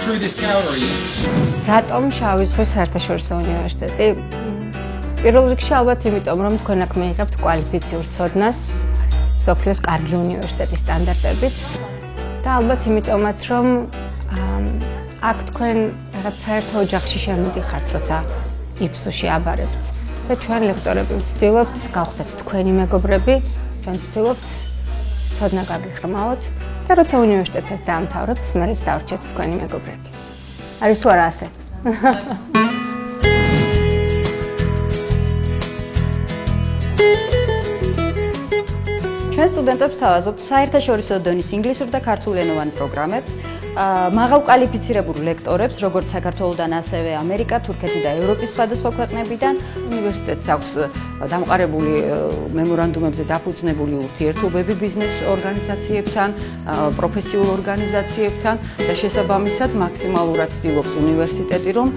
Through this gallery. რატომ შავი ზღვის საერთაშორისო უნივერსიტეტი? პირველ რიგში ალბათ იმიტომ, რომ თქვენ აქ მიიღებთ კვალიფიციურ ცოდნას მსოფლიოს კარგი უნივერსიტეტის სტანდარტებით და ალბათ იმიტომაც, რომ აქ თქვენ რაღაც საერთო ოჯახში შემოდიხართ, როცა იფსუში აბარებთ. და ჩვენ ლექტორები ვცდილობთ გავხდეთ თქვენი მეგობრები, ჩვენ ვცდილობთ ცოდნა გაგიხრმაოთ და როცა უნივერსიტეტსაც დაამთავრებთ, მერეც დავრჩეთ თქვენი მეგობრები. არის თუ არა ასე? ჩვენ სტუდენტებს თავაზობთ საერთაშორისო დონის ინგლისურ და ქართულენოვან პროგრამებს, მაღალ კვალიფიცირებულ ლექტორებს, როგორც საქართველოდან, ასევე ამერიკა, თურქეთი და ევროპის სხვადასხვა ქვეყნებიდან. უნივერსიტეტს აქვს დამყარებული მემორანდუმებზე დაფუძნებული ურთიერთობები ბიზნეს ორგანიზაციებთან, პროფესიულ ორგანიზაციებთან და შესაბამისად მაქსიმალურად ცდილობს უნივერსიტეტი, რომ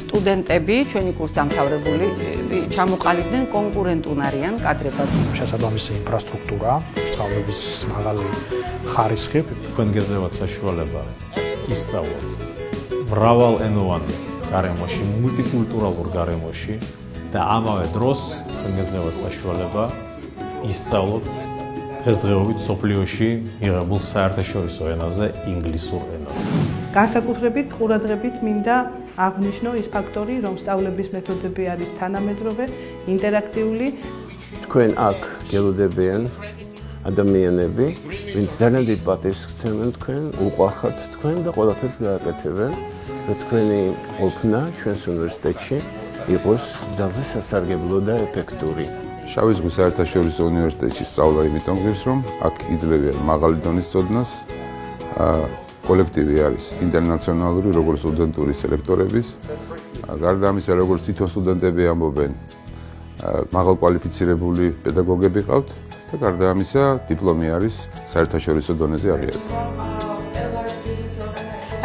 სტუდენტები, ჩვენი კურსდამთავრებული, ჩამოყალიბდნენ კონკურენტუნარიან კადრებად. შესაბამისი ინფრასტრუქტურა, სწავლების მაღალი ხარისხი, თქვენ გეძლევათ საშუალება ისწავლოთ მრავალენოვან გარემოში, მულტიკულტურალურ გარემოში და ამავე დროს თქვენ გეძლევათ საშუალება ისწავლოთ დღესდღეობით სოფლიოში მიღებულ საერთაშორისო ენაზე, ინგლისურ ენაზე. განსაკუთრებით ყურადღებით მინდა აღნიშნო ის ფაქტორი, რომ სწავლების მეთოდები არის თანამედროვე, ინტერაქტიული. თქვენ აქ გელოდებიან ადამიანები, ვინც ძალიან დიდ პატივს გცემენ თქვენ, უყვარხართ თქვენ და ყველაფერს გააკეთებენ, რომ თქვენი ყოფნა ჩვენს უნივერსიტეტში იყოს ძალზე სასარგებლო და ეფექტური. შავი ზღვის საერთაშორისო უნივერსიტეტში სწავლა იმიტომ გვიქვს, რომ აქ იძლევიან მაღალი დონის ცოდნას, კოლექტივი არის ინტერნაციონალური, როგორც სტუდენტური ლექტორების, გარდა ამისა, როგორც თვითონ სტუდენტები ამბობენ, მაღალ კვალიფიცირებული პედაგოგები ყავთ და გარდა ამისა, დიპლომი არის საერთაშორისო დონეზე აღიარებული.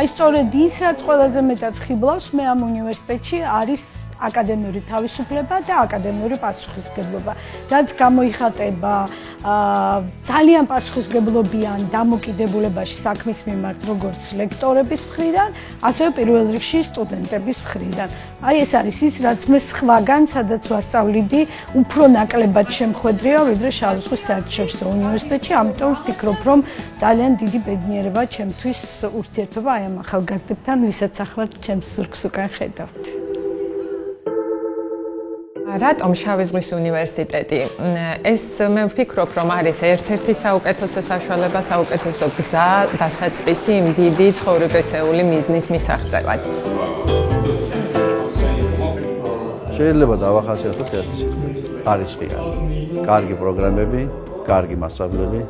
აი სწორედ ის, რაც ყველაზე მეტად ხიბლავს მე ამ უნივერსიტეტში არის აკადემიური თავისუფლება და აკადემიური პასუხისმგებლობა, რაც გამოიხატება ძალიან პასუხისმგებლობიან დამოკიდებულებაში საქმის მიმართ, როგორც ლექტორების მხრიდან, ასევე პირველ რიგში სტუდენტების მხრიდან. აი ეს არის ის, რაც მე სხვაგან, სადაც ვასწავლიდი, უფრო ნაკლებად შემხვედრია, ვიდრე შავი ზღვის საერთაშორისო უნივერსიტეტში, ამიტომ ვფიქრობ, რომ ძალიან დიდი ბედნიერება ჩემთვის ურთიერთობა აი ამ ახალგაზრდებთან, ვისაც ახლა ჩემს ზურგს უკან ხედავთ. რატომ შავი ზღვის უნივერსიტეტი? ეს მე ვფიქრობ, რომ არის ერთ-ერთი საუკეთესო საშუალება, საუკეთესო გზა დასაწყისი იმ დიდი ცხოვრებისეული მიზნის მისაღწევად. შეიძლება დავახასიათოთ ერთი სიტყვით. ხარისხი არის. კარგი პროგრამები, კარგი მასწავლებელი,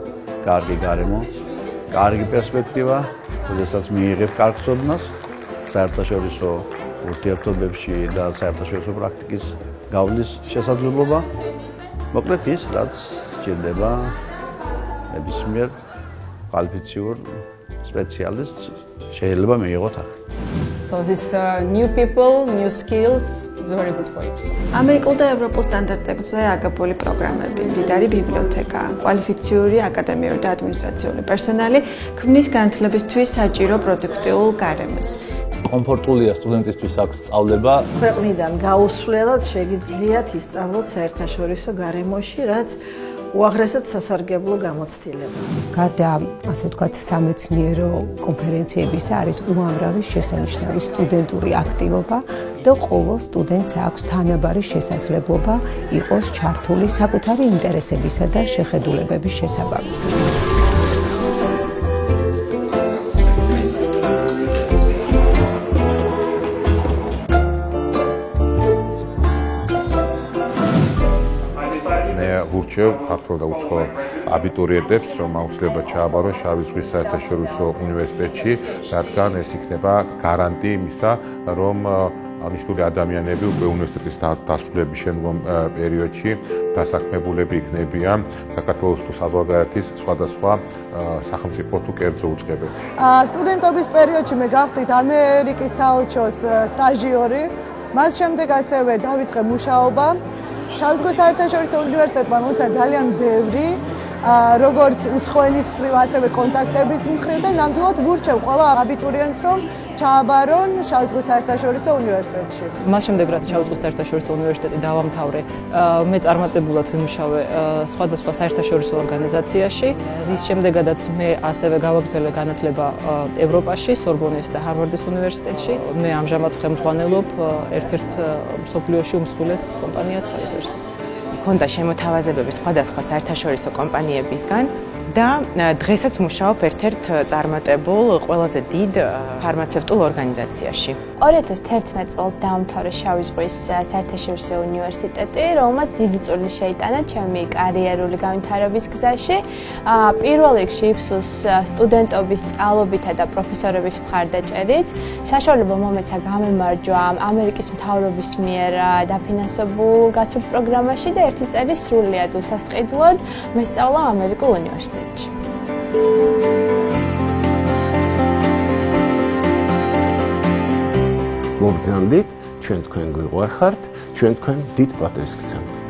კარგი გარემო, კარგი პერსპექტივა, როდესაც მიიღებ კარგ ცოდნას საერთაშორისო ურთიერთობებში და საერთაშორისო პრაქტიკის გავლის შესაძლებლობა, მოკლედ ის, რაც სჭირდება ნებისმიერ კვალიფიციურ სპეციალისტს შეიძლება მიიღოთ ახლა. So this new people, new skills is very good for you. ამერიკულ და ევროპულ სტანდარტებზე აგებული პროგრამები, მდიდარი ბიბლიოთეკა, კვალიფიციური აკადემიური და ადმინისტრაციული პერსონალი ქმნის განათლებისთვის საჭირო პროდუქტიულ გარემოს. კომფორტულია სტუდენტისთვის აქ სწავლება. ქვეყნიდან გაუსვლელად შეგიძლიათ ისწავლოთ საერთაშორისო გარემოში, რაც უაღრესად სასარგებლო გამოცდილება. გარდა ასე ვთქვათ სამეცნიერო კონფერენციებისა არის უამრავი შესანიშნავი სტუდენტური აქტივობა და ყოველ სტუდენტს აქვს თანაბარი შესაძლებლობა იყოს ჩართული საკუთარი ინტერესებისა და შეხედულებების შესაბამისად. ვურჩევ ქართულ და უცხოელ აბიტურიენტებს, რომ აუცილებლად ჩააბარონ შავი ზღვის საერთაშორისო უნივერსიტეტში, რადგან ეს იქნება გარანტი იმისა, რომ აღნიშნული ადამიანები უკვე უნივერსიტეტის დასრულების შემდგომ პერიოდში დასაქმებულები იქნებიან საქართველოს თუ საზღვარგარეთის სხვადასხვა სახელმწიფო თუ კერძო უწყებებში. სტუდენტობის პერიოდში მე გავხდით ამერიკის საელჩოს სტაჟიორი, მას შემდეგ ასევე დავიწყე მუშაობა. შავი ზღვის საერთაშორისო უნივერსიტეტმა მოუწია ძალიან ბევრი როგორც უცხოენის მხრივ, ასევე კონტაქტების მხრივ და ნამდვილად ვურჩევ ყველა აბიტურიენტს, რომ ჩააბარონ შავი ზღვის საერთაშორისო უნივერსიტეტში. მას შემდეგ, რაც შავი ზღვის საერთაშორისო უნივერსიტეტი დავამთავრე, მე წარმატებულად ვიმუშავე სხვადასხვა საერთაშორისო ორგანიზაციაში. რის შემდეგადაც მე ასევე გავაგრძელე განათლება ევროპაში, სორბონის და ჰარვარდის უნივერსიტეტში. მე ამჟამად ხელმძღვანელობ ერთ-ერთ მსოფლიოში უმსხვილეს კომპანიას Pfizer-ს. მქონდა შემოთავაზებები სხვადასხვა საერთაშორისო კომპანიებისგან და დღესაც მუშაობ ერთ-ერთ წარმატებულ, ყველაზე დიდ ფარმაცევტულ ორგანიზაციაში. 2011 წელს დაამთავრე შავი ზღვის საერთაშორისო უნივერსიტეტი, რომელმაც დიდი წვლილი შეიტანა ჩემი კარიერული განვითარების გზაში. პირველ რიგში იფსუს სტუდენტობის სწავლობითა და პროფესორების მხარდაჭერით. საშუალება მომეცა გამემარჯვა ამერიკის მთავრობის მიერ დაფინანსებულ გაცვლით პროგრამაში და ერთი წელი სრულიად უსასყიდლოდ მესწავლა ამერიკულ უნივერსიტეტში. მოგძანდით, ჩვენ თქვენ გვიყვარხართ, ჩვენ თქვენ დიდ პატევს გცემთ.